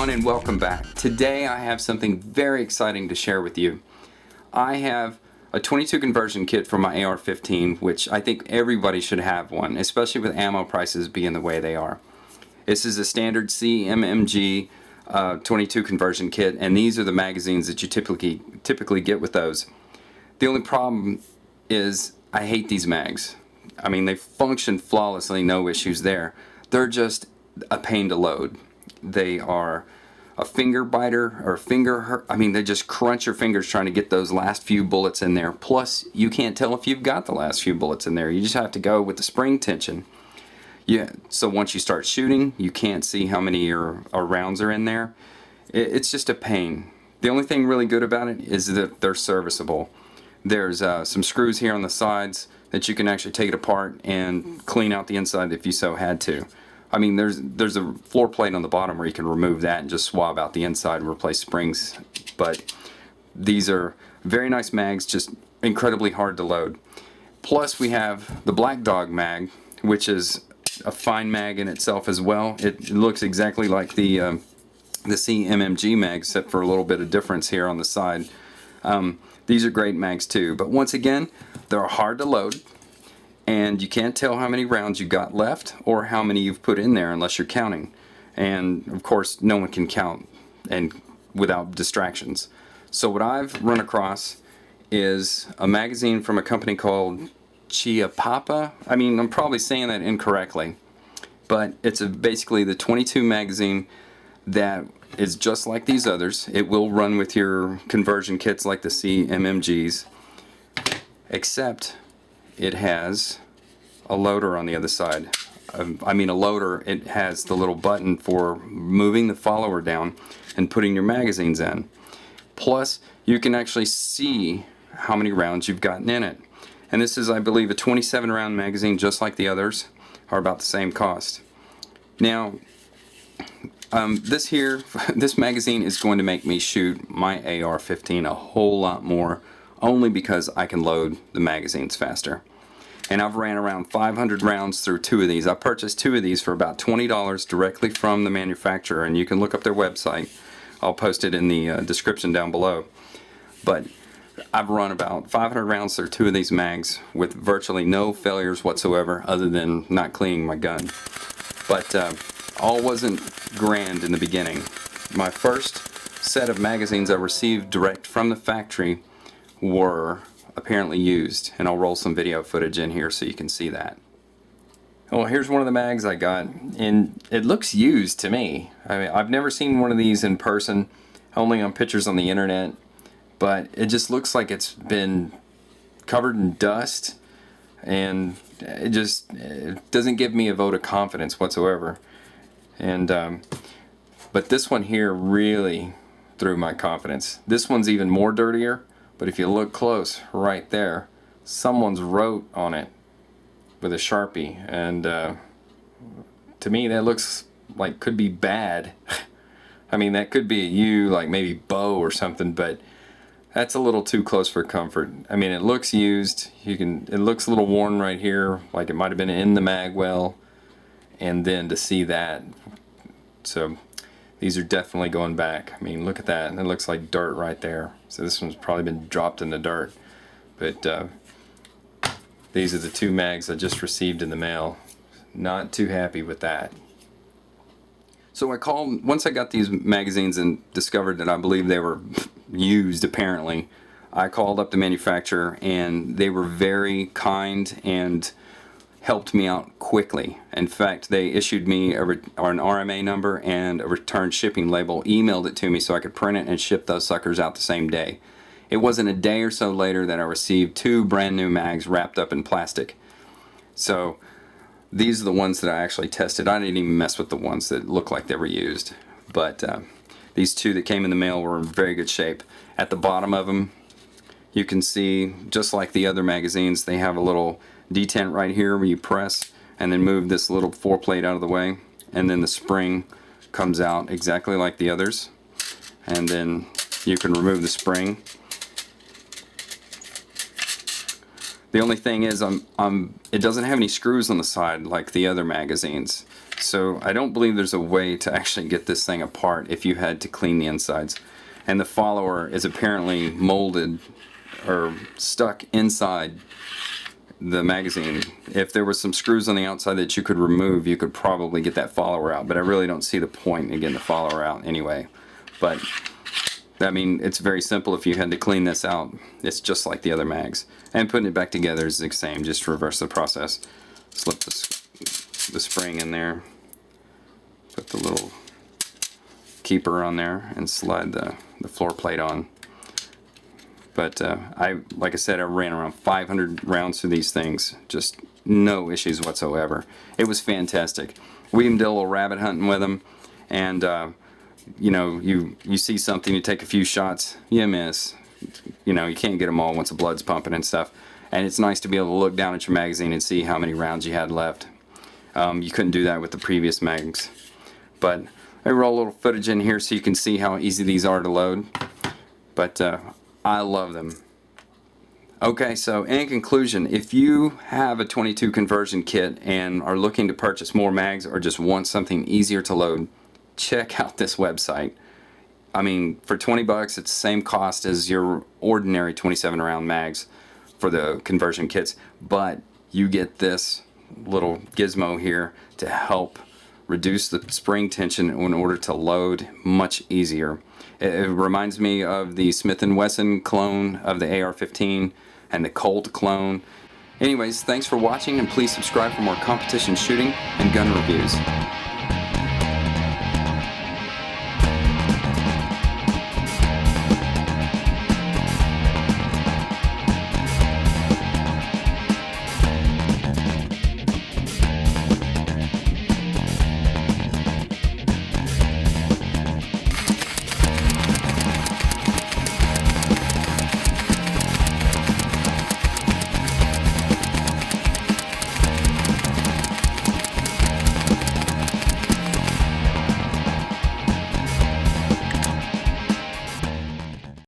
everyone, and welcome back. Today I have something very exciting to share with you. I have a 22 conversion kit for my AR15, which I think everybody should have one, especially with ammo prices being the way they are. This is a standard CMMG 22 conversion kit, and these are the magazines that you typically get with those. The only problem is I hate these mags. I mean, they function flawlessly, no issues there. They're just a pain to load. They are a finger biter or finger hurt. I mean, they just crunch your fingers trying to get those last few bullets in there. Plus, you can't tell if you've got the last few bullets in there. You just have to go with the spring tension. Yeah. So once you start shooting, you can't see how many rounds are in there. It's just a pain. The only thing really good about it is that they're serviceable. There's some screws here on the sides that you can actually take it apart and clean out the inside if you so had to. I mean, there's a floor plate on the bottom where you can remove that and just swab out the inside and replace springs. But these are very nice mags, just incredibly hard to load. Plus we have the Black Dog mag, which is a fine mag in itself as well. It looks exactly like the CMMG mag, except for a little bit of difference here on the side. These are great mags too, but once again, they're hard to load. And you can't tell how many rounds you got left or how many you've put in there unless you're counting. And of course, no one can count and without distractions. So what I've run across is a magazine from a company called Chiappa. I mean, I'm probably saying that incorrectly, but it's basically the 22 magazine that is just like these others. It will run with your conversion kits like the CMMGs, except it has a loader on the other side. I mean a loader, it has the little button for moving the follower down and putting your magazines in. Plus, you can actually see how many rounds you've gotten in it. And this is, I believe, a 27 round magazine, just like the others, are about the same cost. Now, this magazine is going to make me shoot my AR-15 a whole lot more, only because I can load the magazines faster. And I've ran around 500 rounds through two of these. I purchased two of these for about $20 directly from the manufacturer, and you can look up their website. I'll post it in the description down below. But I've run about 500 rounds through two of these mags with virtually no failures whatsoever, other than not cleaning my gun. But all wasn't grand in the beginning. My first set of magazines I received direct from the factory were apparently used, and I'll roll some video footage in here so you can see that. Well, here's one of the mags I got, and it looks used to me. I mean, I've never seen one of these in person, only on pictures on the internet, but it just looks like it's been covered in dust, and it doesn't give me a vote of confidence whatsoever. And but this one here really threw my confidence. This one's even more dirtier. But if you look close, right there, someone's wrote on it with a Sharpie, and to me that looks like could be bad. I mean, that could be you, like maybe Bo or something, but that's a little too close for comfort. I mean, it looks used. It looks a little worn right here, like it might have been in the mag well, and then to see that, so these are definitely going back. I mean, look at that. It looks like dirt right there. So this one's probably been dropped in the dirt. But these are the two mags I just received in the mail. Not too happy with that. So once I got these magazines and discovered that I believe they were used apparently, I called up the manufacturer, and they were very kind and helped me out quickly. In fact, they issued me an RMA number and a return shipping label, emailed it to me so I could print it and ship those suckers out the same day. It wasn't a day or so later that I received two brand new mags wrapped up in plastic. So these are the ones that I actually tested. I didn't even mess with the ones that looked like they were used. But these two that came in the mail were in very good shape. At the bottom of them, you can see, just like the other magazines, they have a little detent right here where you press and then move this little foreplate out of the way, and then the spring comes out exactly like the others, and then you can remove the spring. The only thing is it doesn't have any screws on the side like the other magazines. So I don't believe there's a way to actually get this thing apart if you had to clean the insides. And the follower is apparently molded or stuck inside the magazine. If there was some screws on the outside that you could remove, you could probably get that follower out, but I really don't see the point in getting the follower out anyway. But I mean, it's very simple. If you had to clean this out, it's just like the other mags, and putting it back together is the same. Just reverse the process. Slip the spring in there, put the little keeper on there, and slide the floor plate on. But like I said, I ran around 500 rounds through these things, just no issues whatsoever. It was fantastic. We even did a little rabbit hunting with them, and you know, you see something, you take a few shots, you miss. You know, you can't get them all once the blood's pumping and stuff. And it's nice to be able to look down at your magazine and see how many rounds you had left. You couldn't do that with the previous mags. But I roll a little footage in here so you can see how easy these are to load. But I love them. Okay, so in conclusion, if you have a 22 conversion kit and are looking to purchase more mags or just want something easier to load, check out this website. I mean, for 20 bucks, it's the same cost as your ordinary 27 round mags for the conversion kits, but you get this little gizmo here to help reduce the spring tension in order to load much easier. It reminds me of the Smith & Wesson clone of the AR15 and the Colt clone. Anyways, thanks for watching, and please subscribe for more competition shooting and gun reviews.